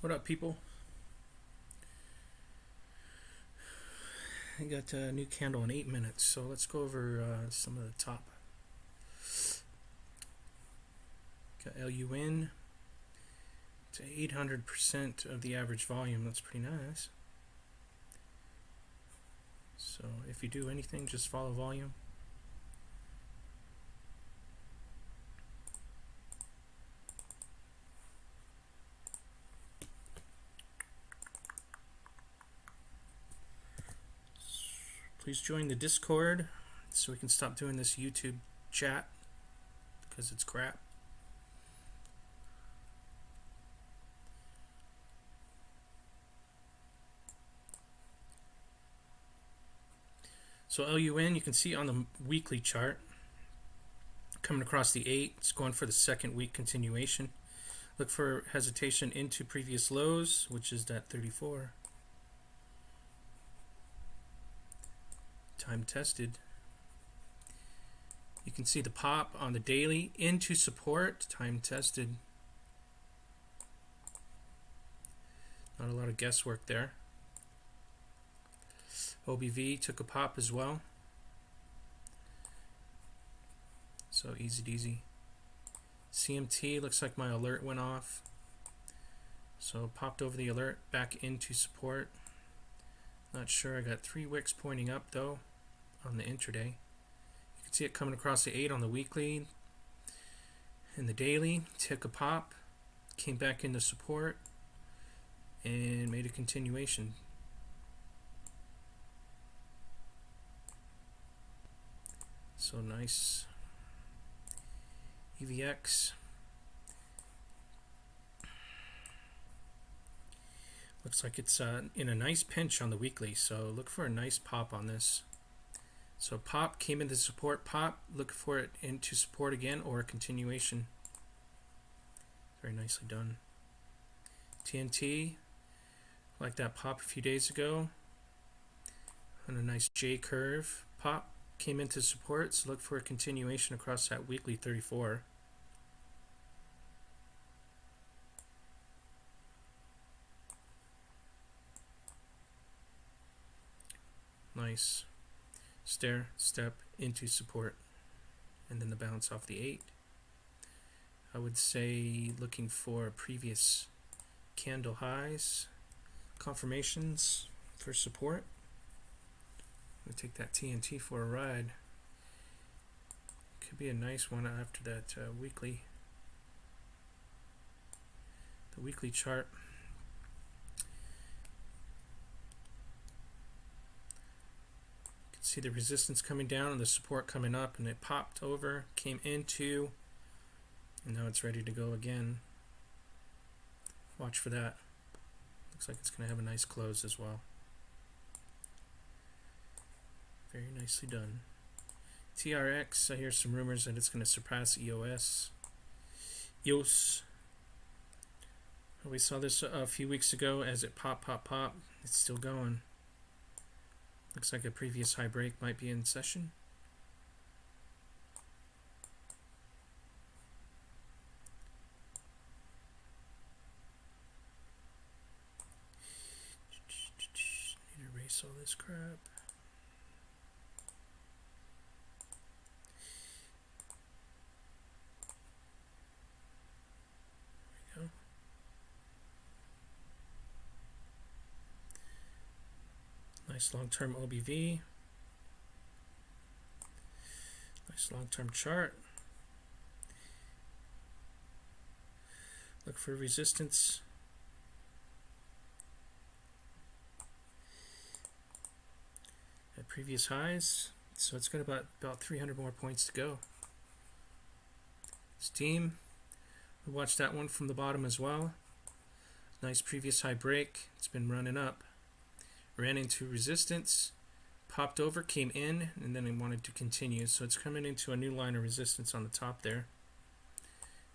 What up, people? I got a new candle in 8 minutes, so let's go over some of the top. Got LUN to 800% of the average volume. That's pretty nice. So if you do anything, just follow volume. Please join the Discord so we can stop doing this YouTube chat because it's crap. So LUN, you can see on the weekly chart, coming across the 8, it's going for the second week continuation. Look for hesitation into previous lows, which is that 34. Time tested. You can see the pop on the daily into support, time tested. Not a lot of guesswork there. OBV took a pop as well. So easy deasy. CMT looks like my alert went off. So popped over the alert back into support. Not sure. I got 3 wicks pointing up though on the intraday. You can see it coming across the 8 on the weekly. And the daily took a pop, came back into support, and made a continuation. So nice. EVX. Looks like it's in a nice pinch on the weekly, so look for a nice pop on this. So pop came into support, pop, look for it into support again or a continuation. Very nicely done. TNT, like that pop a few days ago. On a nice J curve, pop came into support, so look for a continuation across that weekly 34. Nice stair step into support and then the bounce off the 8. I would say looking for previous candle highs, confirmations for support. I'm going to take that TNT for a ride. Could be a nice one after that weekly. The weekly chart. See the resistance coming down and the support coming up, and it popped over, came into, and now it's ready to go again. Watch for that. Looks like it's going to have a nice close as well. Very nicely done. TRX, I hear some rumors that it's going to surpass EOS. EOS. We saw this a few weeks ago as it pop. It's still going. Looks like a previous high break might be in session. Need to erase all this crap. There we go. Nice long-term OBV. Nice long-term chart. Look for resistance. At previous highs. So it's got about 300 more points to go. Steam. We watched that one from the bottom as well. Nice previous high break. It's been running up. Ran into resistance, popped over, came in, and then it wanted to continue. So it's coming into a new line of resistance on the top there.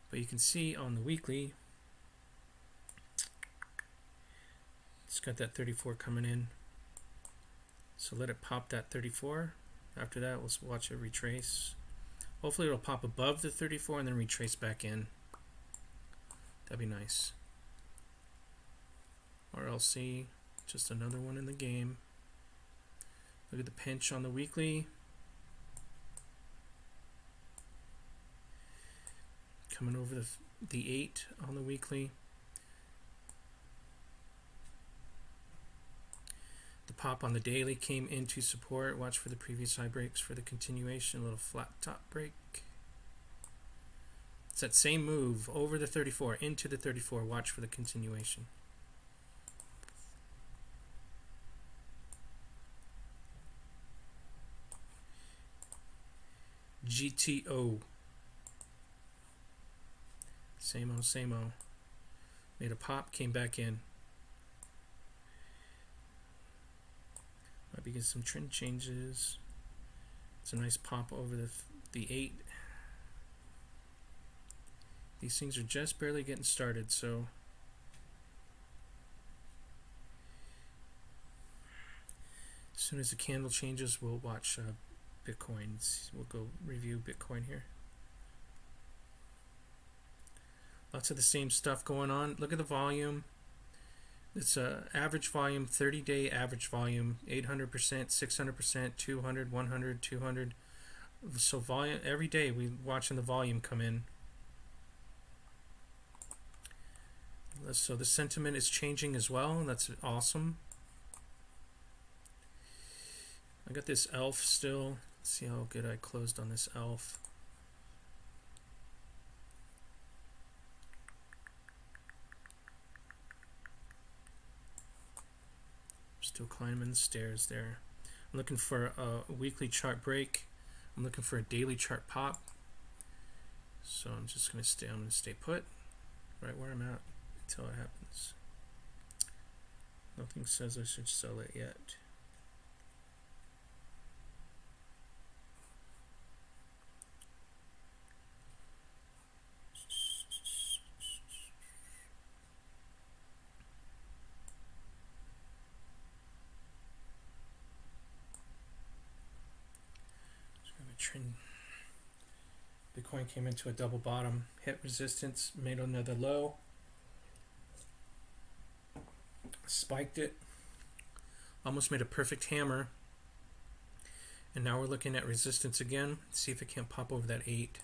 But you can see on the weekly, it's got that 34 coming in. So let it pop that 34. After that, we'll watch it retrace. Hopefully it'll pop above the 34 and then retrace back in. That'd be nice. RLC, just another one in the game. Look at the pinch on the weekly. Coming over the 8 on the weekly. The pop on the daily came into support. Watch for the previous high breaks for the continuation. A little flat top break. It's that same move over the 34 into the 34. Watch for the continuation. GTO. Same o, same o. Made a pop, came back in. Might be getting some trend changes. It's a nice pop over the 8. These things are just barely getting started, so as soon as the candle changes, we'll watch Bitcoins. We'll go review Bitcoin here. Lots of the same stuff going on. Look at the volume. It's average volume, 30-day average volume, 800%, 600%, 200, 100, 200. So volume every day we watching the volume come in. So the sentiment is changing as well, and that's awesome. I got this ELF still. Let's see how good I closed on this ELF. Still climbing the stairs there. I'm looking for a weekly chart break. I'm looking for a daily chart pop. So I'm just going to stay put right where I'm at until it happens. Nothing says I should sell it yet. Trend. Bitcoin came into a double bottom, hit resistance, made another low, spiked it, almost made a perfect hammer, and now we're looking at resistance again. See if it can't pop over that 8.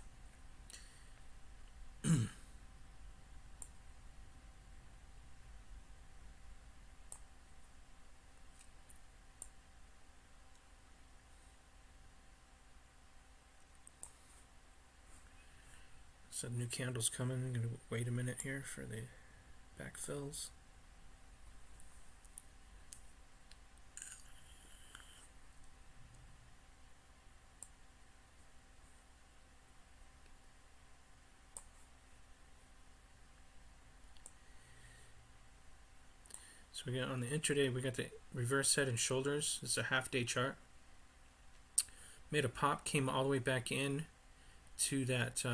Some new candles coming. I'm going to wait a minute here for the backfills. So we got on the intraday, we got the reverse head and shoulders. This is a half-day chart. Made a pop, came all the way back in to that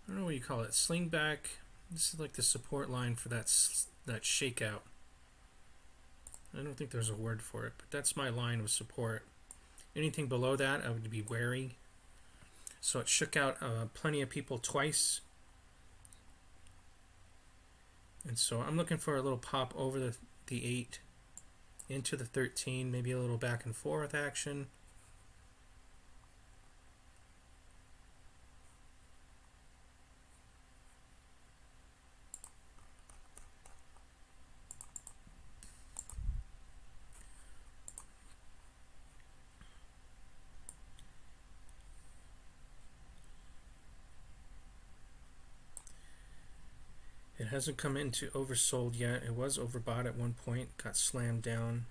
I don't know what you call it, sling back. This is like the support line for that shakeout. I don't think there's a word for it, but that's my line of support. Anything below that, I would be wary. So it shook out plenty of people twice. And so I'm looking for a little pop over the 8 into the 13, maybe a little back and forth action. It hasn't come into oversold yet. It was overbought at one point, got slammed down.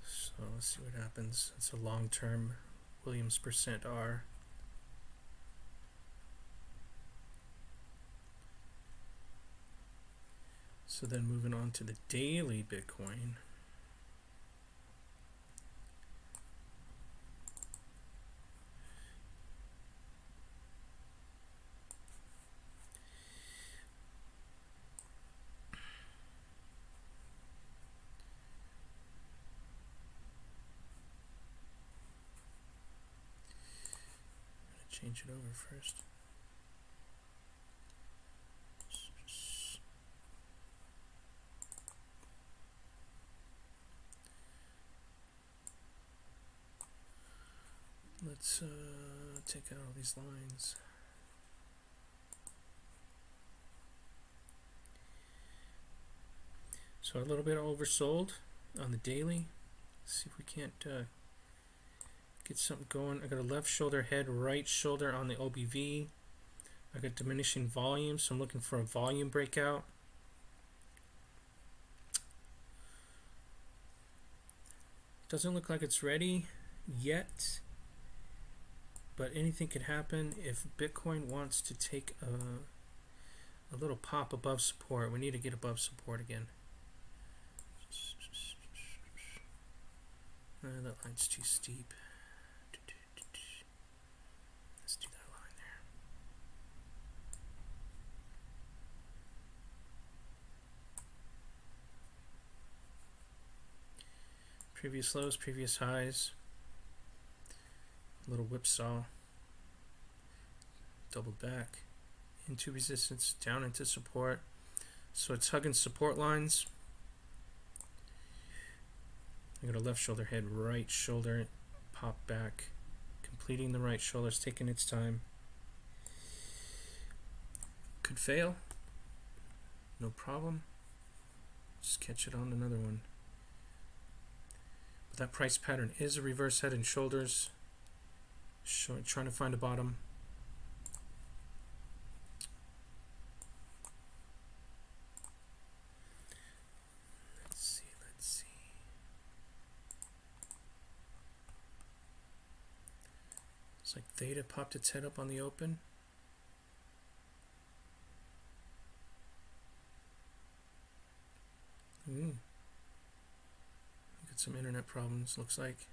So let's see what happens. It's a long-term Williams percent R. So then moving on to the daily Bitcoin. Change it over first. Let's take out all these lines. So a little bit oversold on the daily. Let's see if we can't get something going. I got a left shoulder head, right shoulder on the OBV. I got diminishing volume, so I'm looking for a volume breakout. Doesn't look like it's ready yet, but anything could happen if Bitcoin wants to take a little pop above support. We need to get above support again. That line's too steep. Let's do that line there. Previous lows, previous highs. A little whipsaw. Doubled back into resistance, down into support. So it's hugging support lines. I got a left shoulder head, right shoulder, pop back, completing the right shoulder, it's taking its time. Could fail, no problem. Just catch it on another one. But that price pattern is a reverse head and shoulders. Trying to find a bottom. Let's see. It's like Theta popped its head up on the open. Got some internet problems, looks like.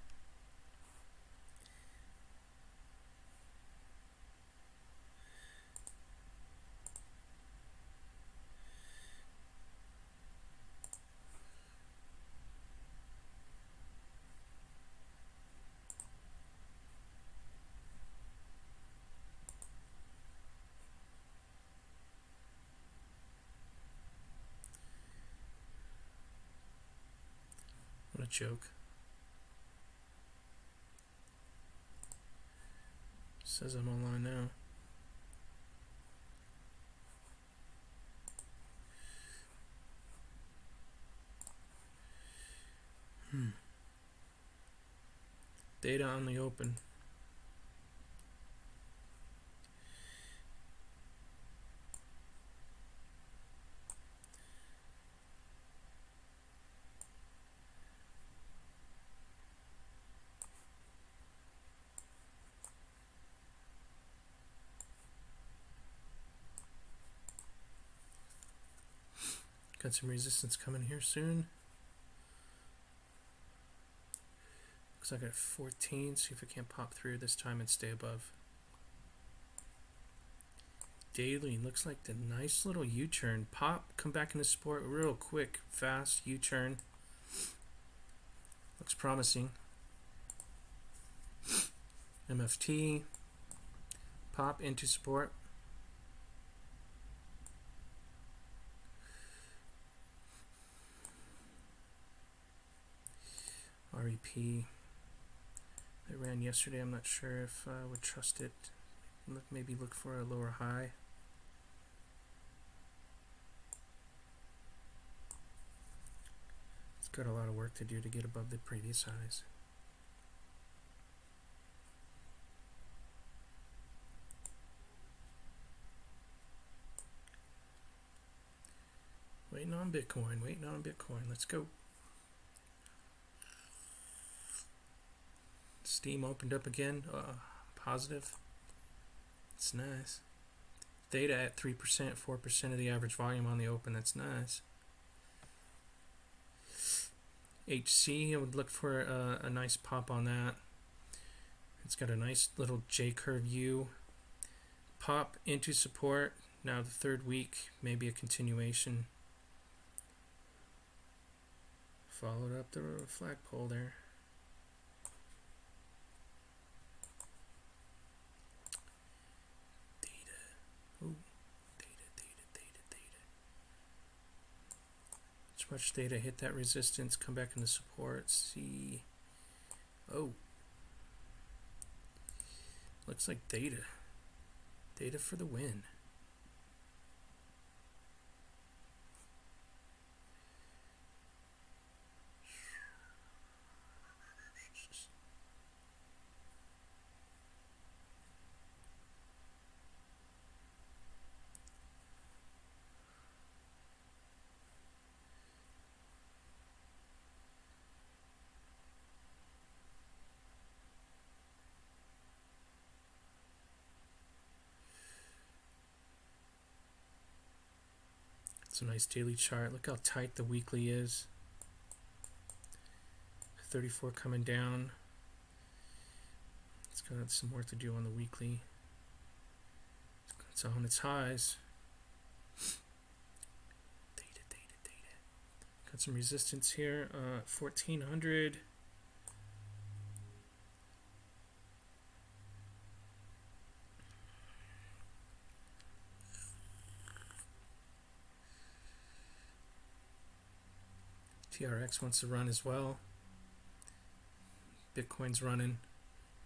What a joke. Says I'm online now. Data on the open. Got some resistance coming here soon. Looks like I got 14. See if I can't pop through this time and stay above. Daily looks like the nice little U-turn. Pop, come back into support real quick, fast U-turn. Looks promising. MFT. Pop into support. REP. It ran yesterday. I'm not sure if I would trust it. Maybe look for a lower high. It's got a lot of work to do to get above the previous highs. Waiting on Bitcoin, waiting on Bitcoin. Let's go. Steam opened up again. Positive. It's nice. Theta at 3%, 4% of the average volume on the open. That's nice. HC, I would look for a nice pop on that. It's got a nice little J-curve U. Pop into support. Now the third week, maybe a continuation. Followed up the flagpole there. Much Theta hit that resistance, come back into support, see. Oh, Looks like data. Data for the win. It's a nice daily chart. Look how tight the weekly is. 34 coming down. It's got some work to do on the weekly. It's on its highs. Data. Got some resistance here. 1400. TRX wants to run as well. Bitcoin's running.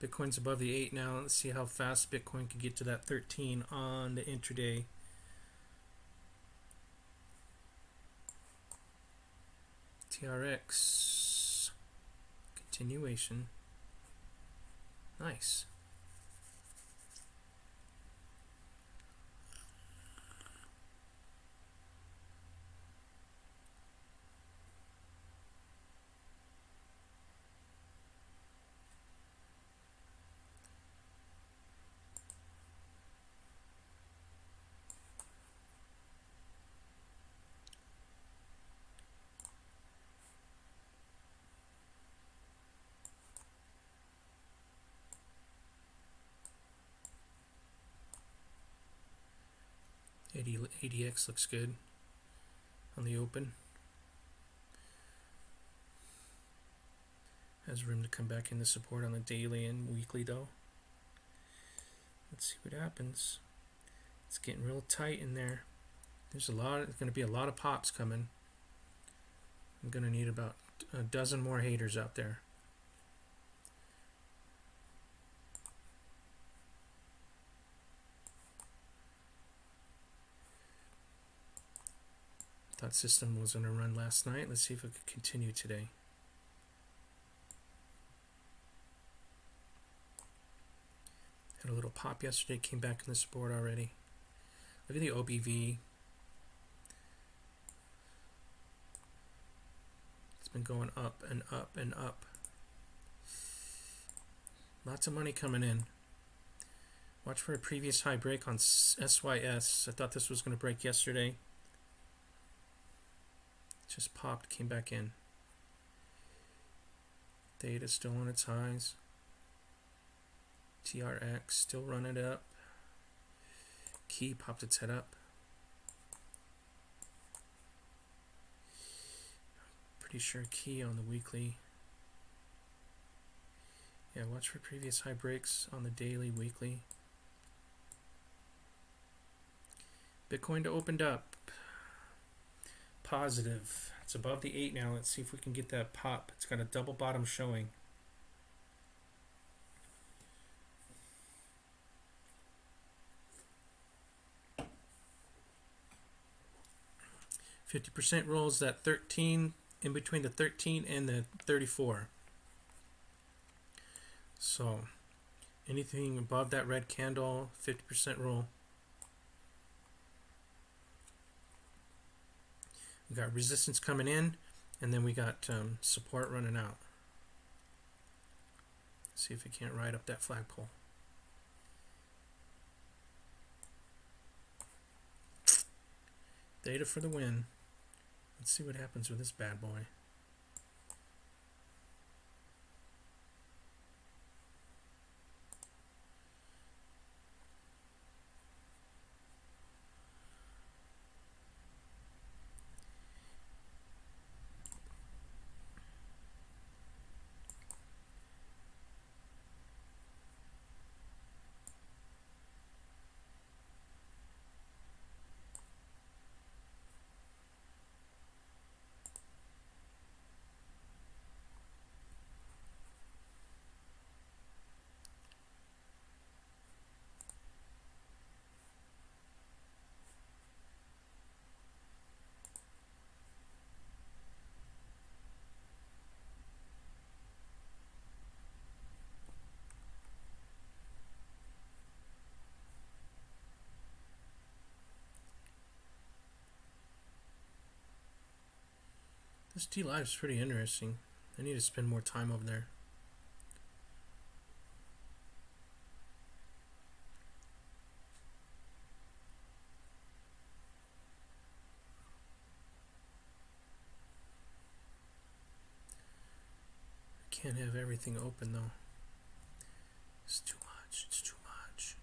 Bitcoin's above the 8 now. Let's see how fast Bitcoin can get to that 13 on the intraday. TRX. Continuation. Nice. ADX looks good on the open. Has room to come back into support on the daily and weekly though. Let's see what happens. It's getting real tight in there. There's going to be a lot of pops coming. I'm going to need about a dozen more haters out there. Thought system was on a run last night. Let's see if it could continue today. Had a little pop yesterday, came back in the support already. Look at the OBV. It's been going up and up and up. Lots of money coming in. Watch for a previous high break on SYS. I thought this was going to break yesterday. Just popped, came back in. Theta still on its highs. TRX still running it up. Key popped its head up. Pretty sure Key on the weekly. Yeah, watch for previous high breaks on the daily, weekly. Bitcoin opened up. Positive. It's above the 8 now. Let's see if we can get that pop. It's got a double bottom showing. %, rolls that 13 in between the 13 and the 34. So anything above that red candle, 50% roll. We got resistance coming in, and then we got support running out. See if we can't ride up that flagpole. Data for the win. Let's see what happens with this bad boy. This D Live is pretty interesting. I need to spend more time over there. I can't have everything open though. It's too much. It's too much.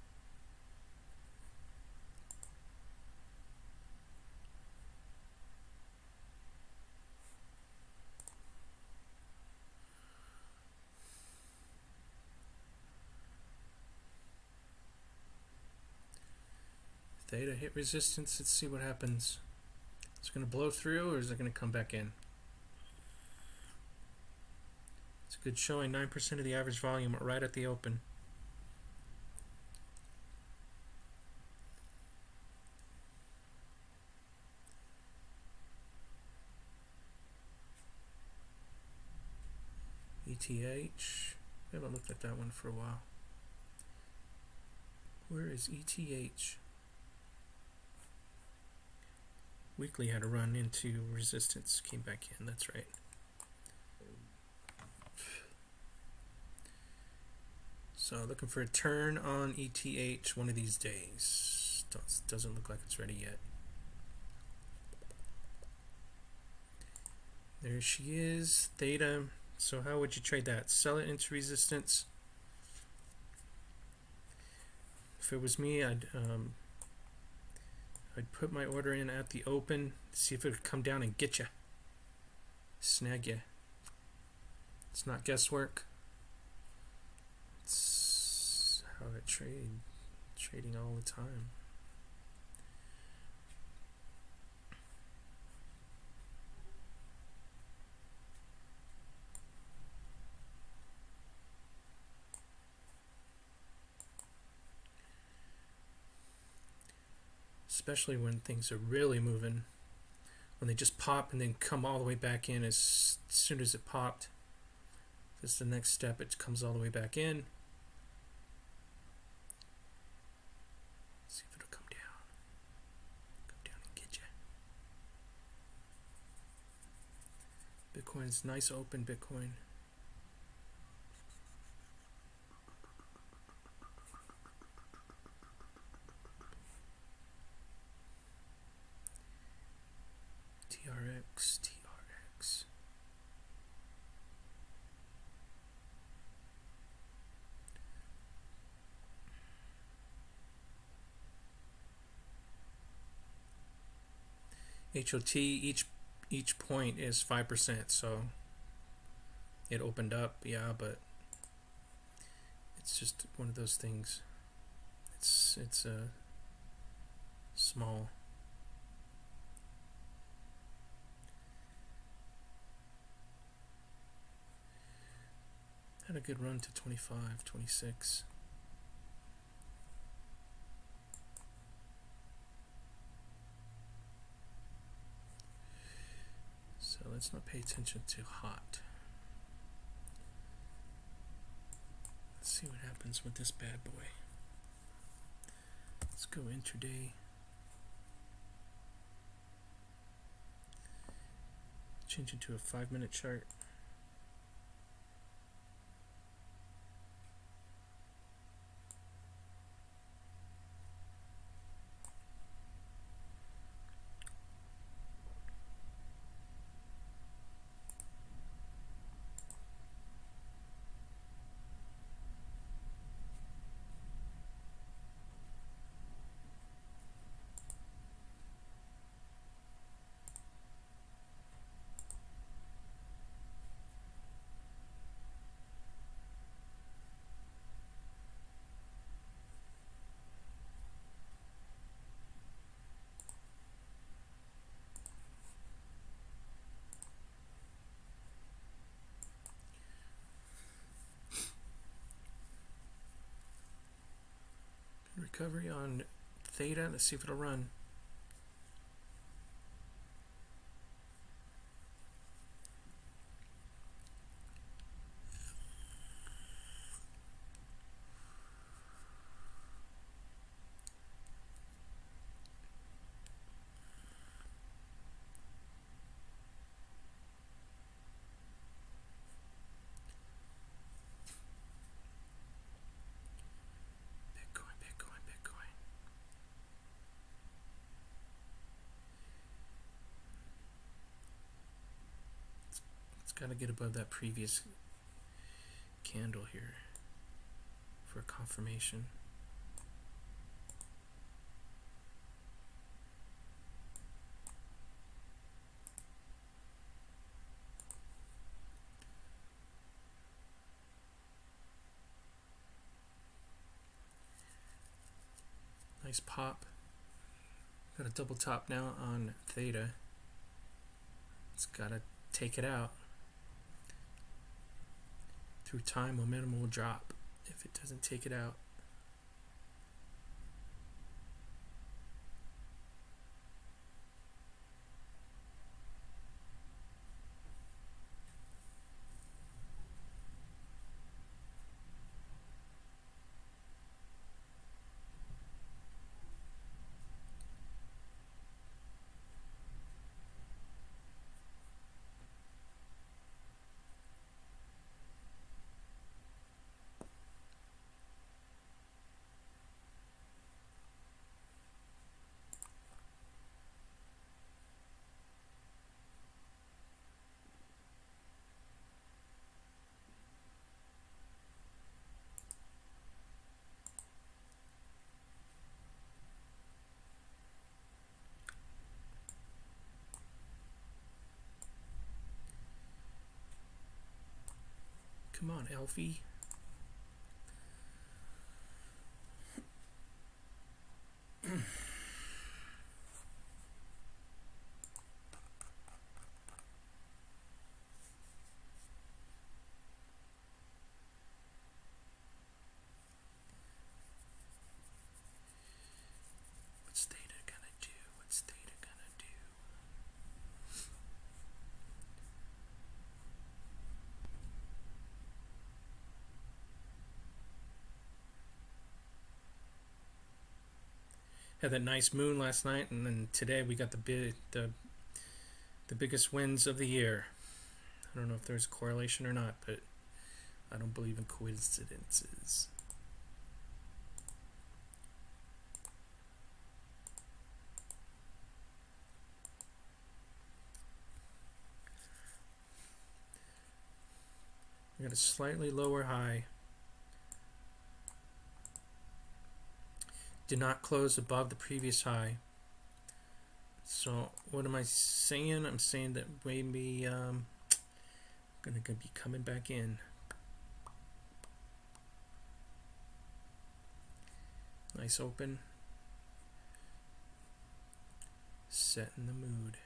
Theta hit resistance. Let's see what happens. Is it going to blow through or is it going to come back in? It's a good showing. 9% of the average volume right at the open. ETH. I haven't looked at that one for a while. Where is ETH? Weekly had a run into resistance, came back in, that's right. So looking for a turn on ETH one of these days. Doesn't look like it's ready yet. There she is, Theta. So how would you trade that? Sell it into resistance. If it was me, I'd put my order in at the open, see if it would come down and get you, snag you. It's not guesswork. It's how I trade, trading all the time. Especially when things are really moving, when they just pop and then come all the way back in as soon as it popped. This is the next step, it comes all the way back in. See if it'll come down and get you. Bitcoin's nice open Bitcoin. TRX. HOT, each point is 5%, so it opened up, yeah, but it's just one of those things. It's small. Had a good run to 25, 26. So let's not pay attention to hot. Let's see what happens with this bad boy. Let's go intraday. Change it to a 5-minute chart. Recovery on Theta. Let's see if it'll run. Gotta get above that previous candle here for confirmation. Nice pop. Got a double top now on theta. It's gotta take it out. Through time, momentum will drop if it doesn't take it out. Come on, Elfie. What's theta gonna do? What's theta gonna do? Had that nice moon last night, and then today we got the biggest wins of the year. I don't know if there's a correlation or not, but I don't believe in coincidences. We got a slightly lower high. Did not close above the previous high. So what am I saying? I'm saying that maybe gonna be coming back in. Nice open. Setting the mood.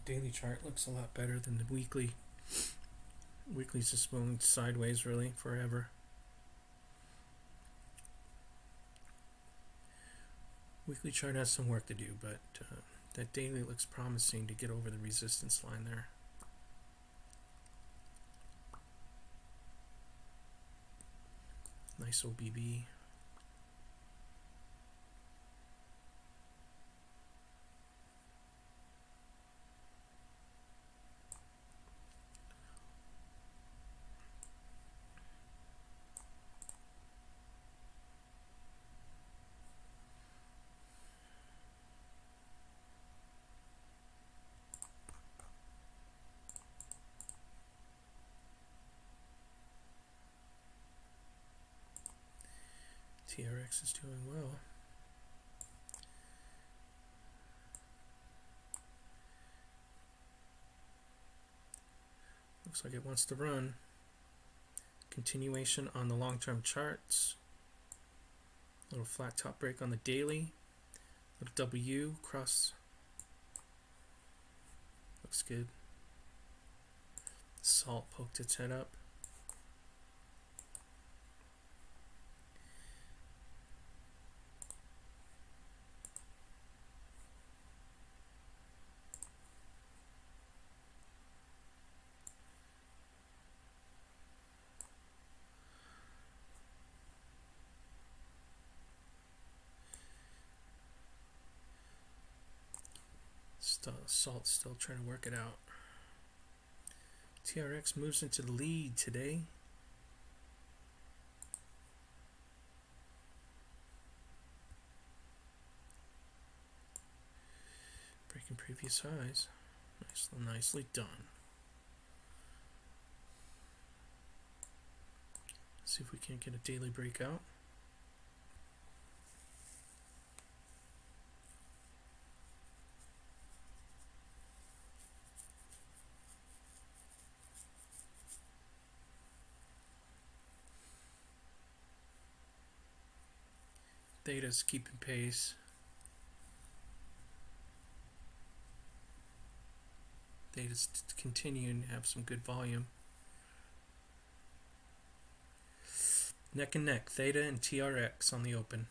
Daily chart looks a lot better than the weekly. Weekly's just moving sideways really forever. Weekly chart has some work to do, but that daily looks promising to get over the resistance line there. Nice OBB. TRX is doing well. Looks like it wants to run. Continuation on the long-term charts. Little flat top break on the daily. Little W cross. Looks good. Salt poked its head up. Salt's still trying to work it out. TRX moves into the lead today. Breaking previous highs. Nicely done. Let's see if we can't get a daily breakout. Theta's keeping pace. Theta's continuing to have some good volume. Neck and neck, Theta and TRX on the open.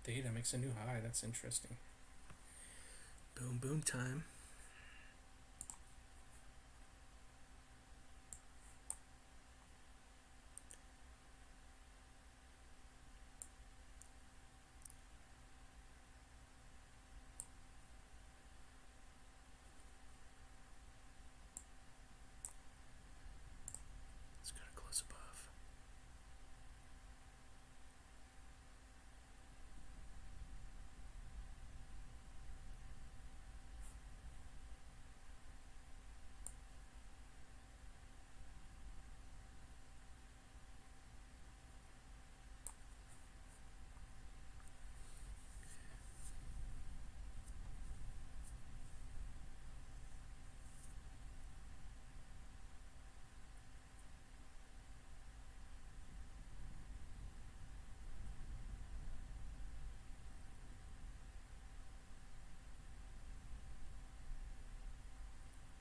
Theta makes a new high. That's interesting. Boom, boom time. It's got to close above.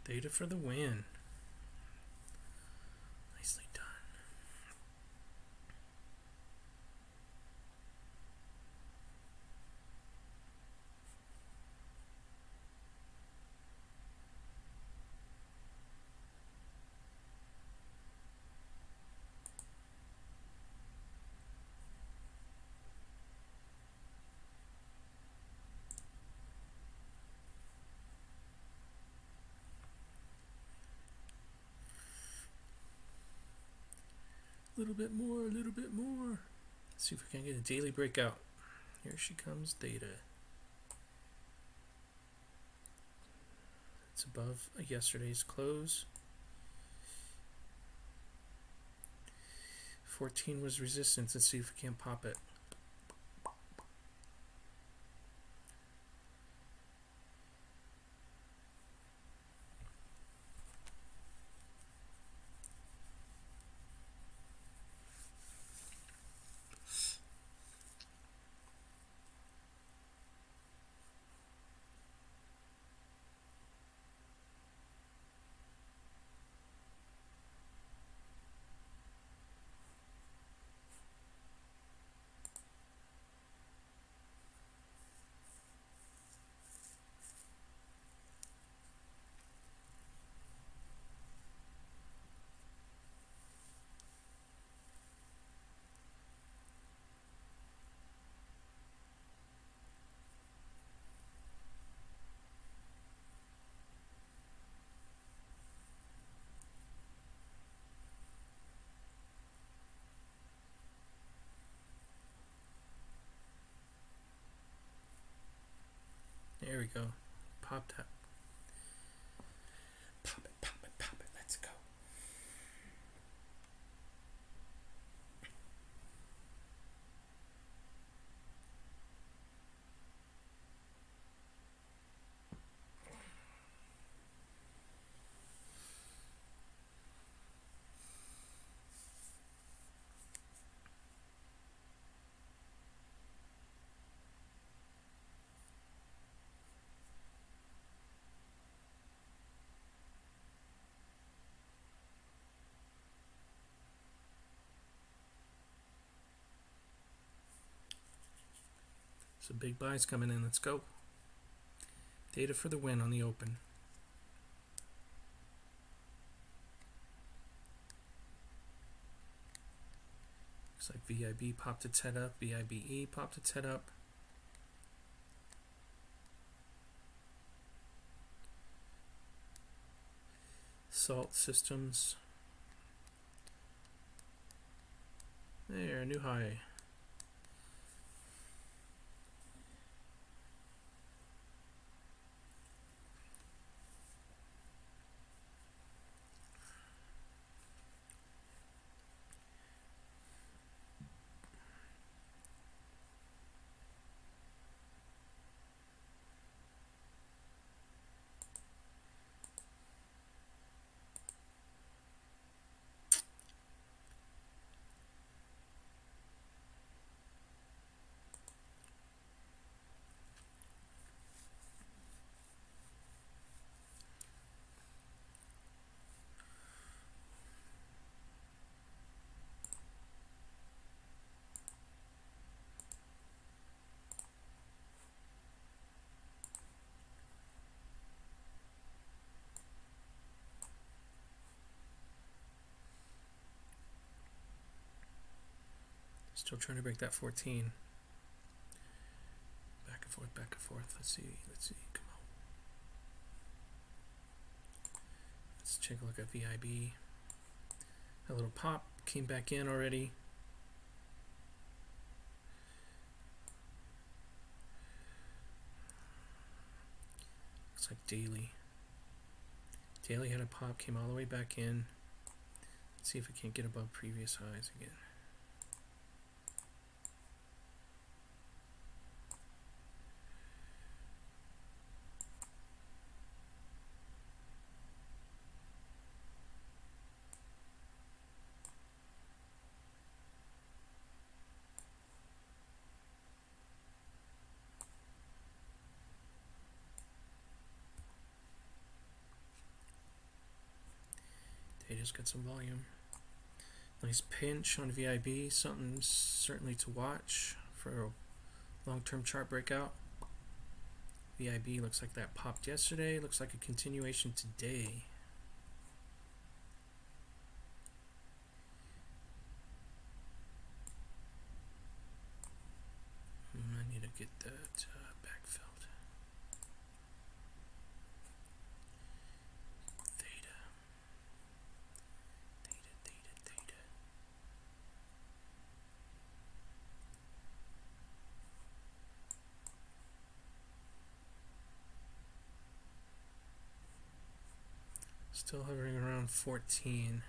Theta for the win. Nicely done. A little bit more, a little bit more. Let's see if we can get a daily breakout. Here she comes, Theta. It's above yesterday's close. 14 was resistance. Let's see if we can pop it. There we go. Pop that. Pop it, pop it, pop it. Let's go. Some big buys coming in. Let's go. Data for the win on the open. Looks like VIB popped its head up. VIBE popped its head up. Salt Systems. There, new high. Still trying to break that 14. Back and forth, back and forth. Let's see. Come on. Let's take a look at VIB. A little pop came back in already. Looks like daily. Daily had a pop, came all the way back in. Let's see if we can't get above previous highs again. They just got some volume. Nice pinch on VIB, something certainly to watch for a long-term chart breakout. VIB looks like that popped yesterday, looks like a continuation today. I need to get that backfilled. Theta. Still hovering around 14.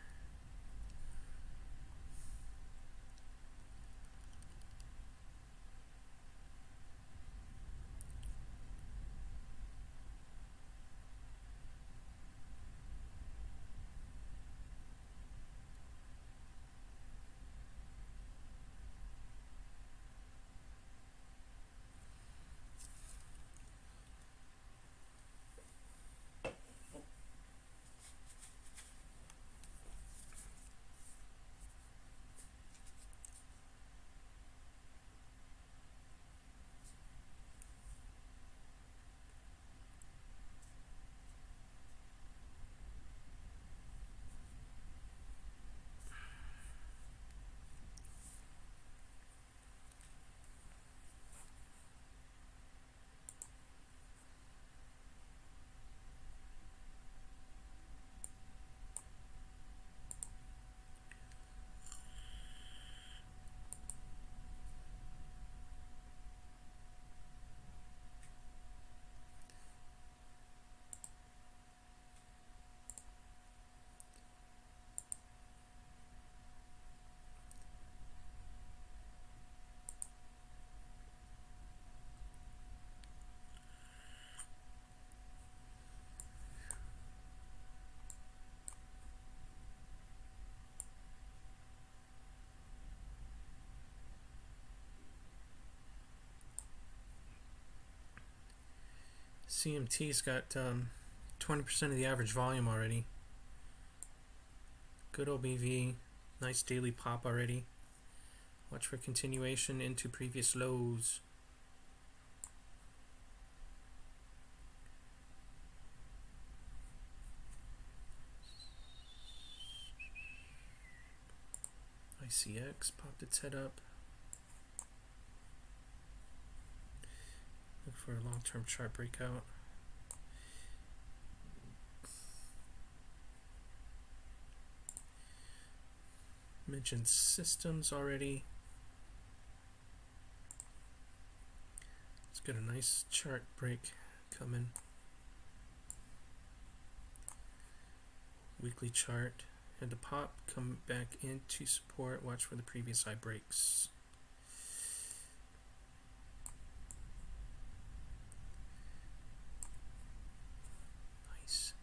CMT's got 20% of the average volume already. Good OBV, nice daily pop already. Watch for continuation into previous lows. ICX popped its head up. Look for a long-term chart breakout. Mentioned systems already. Let's get a nice chart break coming. Weekly chart. Had to pop, come back into support. Watch for the previous high breaks. Nice.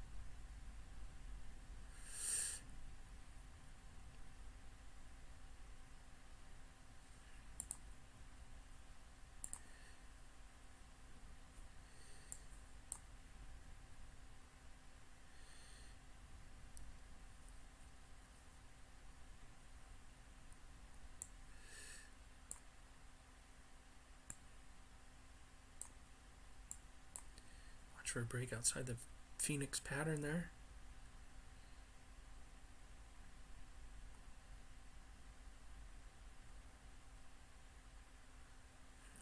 Watch for a break outside the Phoenix pattern there.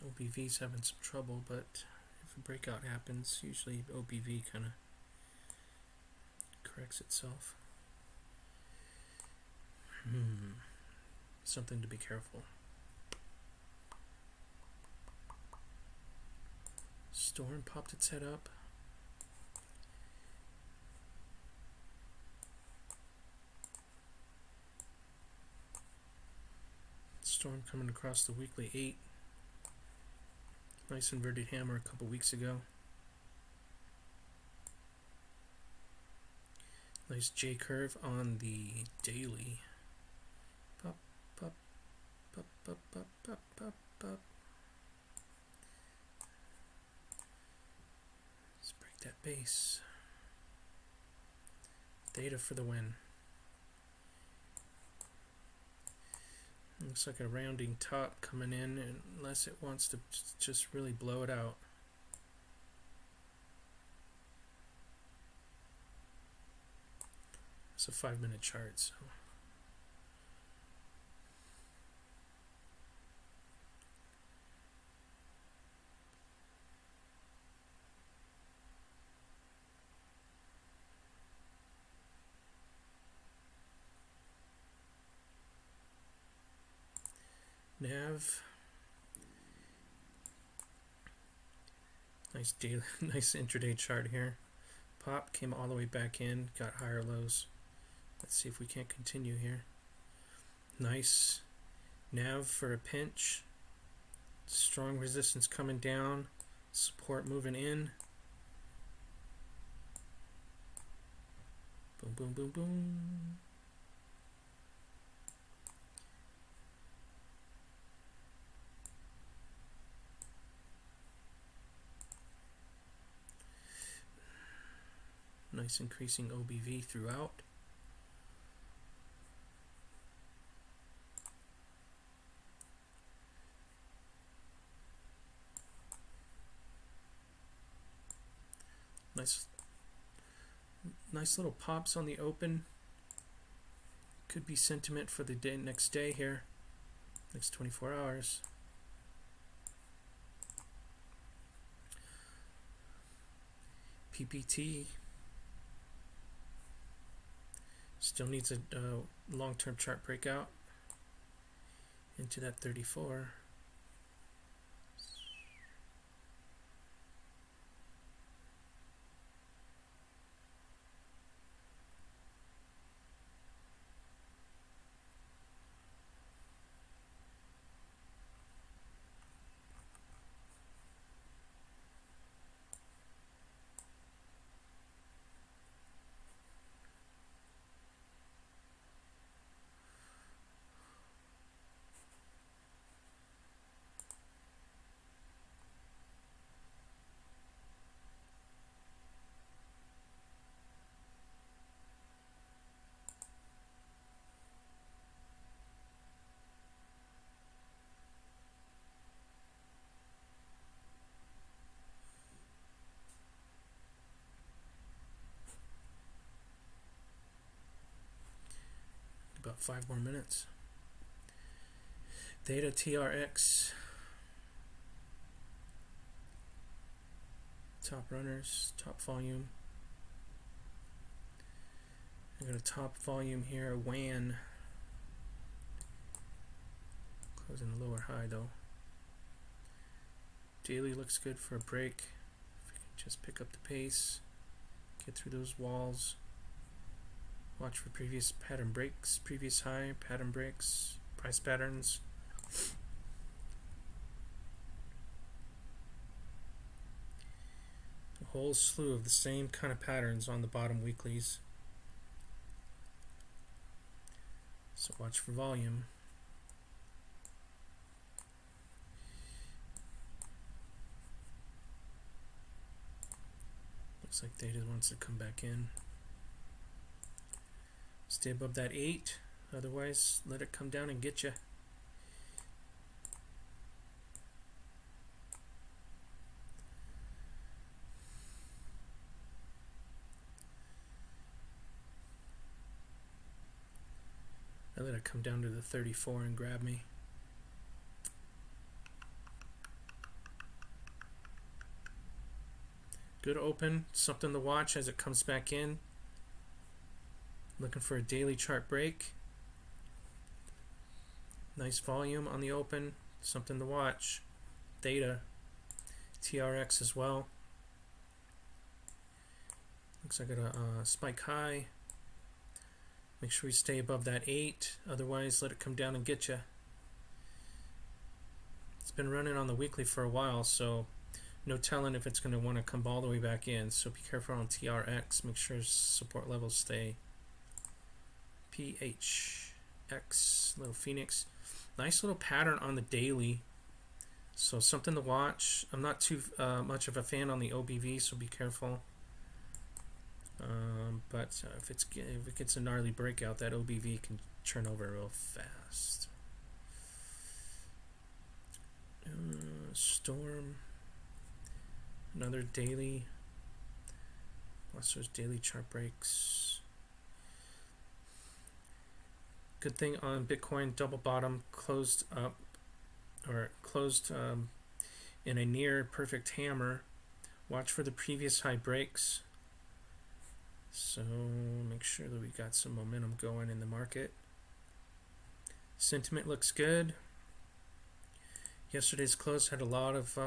OBV's having some trouble, but if a breakout happens, usually OBV kind of corrects itself. Something to be careful. Storm popped its head up. Storm coming across the weekly 8. Nice inverted hammer a couple weeks ago. Nice J curve on the daily. Pop, pop, pop, pop, pop, pop, pop, pop. Let's break that base. Data for the win. Looks like a rounding top coming in, unless it wants to just really blow it out. It's a 5-minute chart, so. Nav. Nice daily, nice intraday chart here. Pop came all the way back in, got higher lows. Let's see if we can't continue here. Nice nav for a pinch. Strong resistance coming down. Support moving in. Boom, boom, boom, boom. Nice increasing OBV throughout. Nice little pops on the open. Could be sentiment for the next day here. Next 24 hours. PPT still needs a long-term chart breakout into that 34. About 5 more minutes. Theta TRX. Top runners, top volume. I got a top volume here, WAN. Closing the lower high though. Daily looks good for a break. If we can just pick up the pace, get through those walls. Watch for previous pattern breaks, previous high, pattern breaks, price patterns. A whole slew of the same kind of patterns on the bottom weeklies. So watch for volume. Looks like data wants to come back in. Stay above that 8, otherwise let it come down and get you. I let it come down to the 34 and grab me. Good open, something to watch as it comes back in. Looking for a daily chart break. Nice volume on the open, something to watch. Theta, TRX as well. Looks like I got a spike high. Make sure we stay above that 8, otherwise let it come down and get you. It's been running on the weekly for a while, so no telling if it's going to want to come all the way back in. So be careful on TRX. Make sure support levels stay. PHX, little Phoenix. Nice little pattern on the daily. So something to watch. I'm not too much of a fan on the OBV, so be careful. But if it gets a gnarly breakout, that OBV can turn over real fast. Storm. Another daily. Watch those daily chart breaks. Good thing on Bitcoin, double bottom, closed up, or closed in a near perfect hammer. Watch for the previous high breaks. So make sure that we got some momentum going in the market. Sentiment looks good. Yesterday's close had a lot of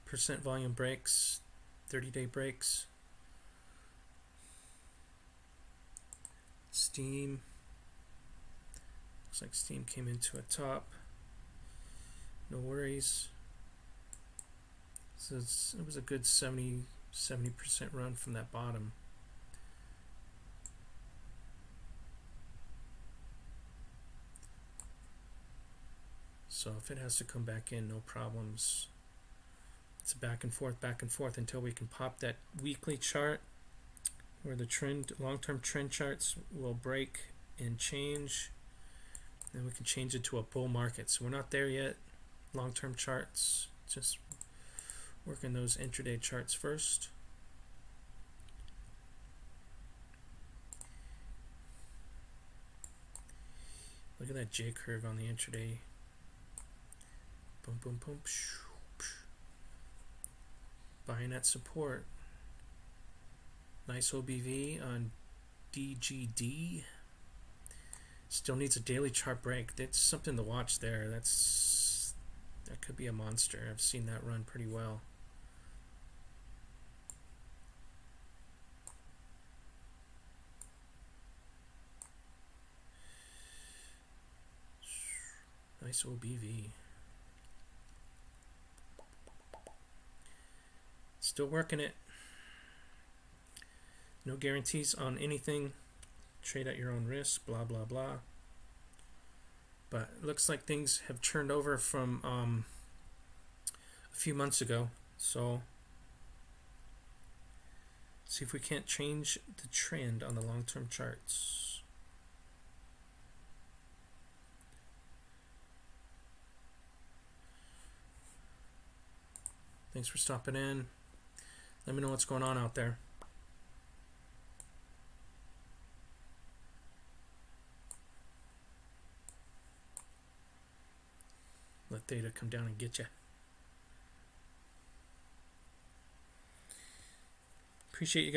percent volume breaks, 30-day breaks. Steam. Looks like Steam came into a top. No worries. So it was a good 70% run from that bottom. So if it has to come back in, no problems. It's a back and forth until we can pop that weekly chart where the trend, long-term trend charts will break and change. Then we can change it to a bull market. So we're not there yet. Long-term charts, just working those intraday charts first. Look at that J curve on the intraday. Boom, boom, boom. Buying at support. Nice OBV on DGD. Still needs a daily chart break. That's something to watch there. That could be a monster. I've seen that run pretty well. Nice OBV. Still working it. No guarantees on anything. Trade at your own risk, blah, blah, blah. But it looks like things have turned over from a few months ago. So, see if we can't change the trend on the long-term charts. Thanks for stopping in. Let me know what's going on out there. Let theta come down and get you. Appreciate you guys.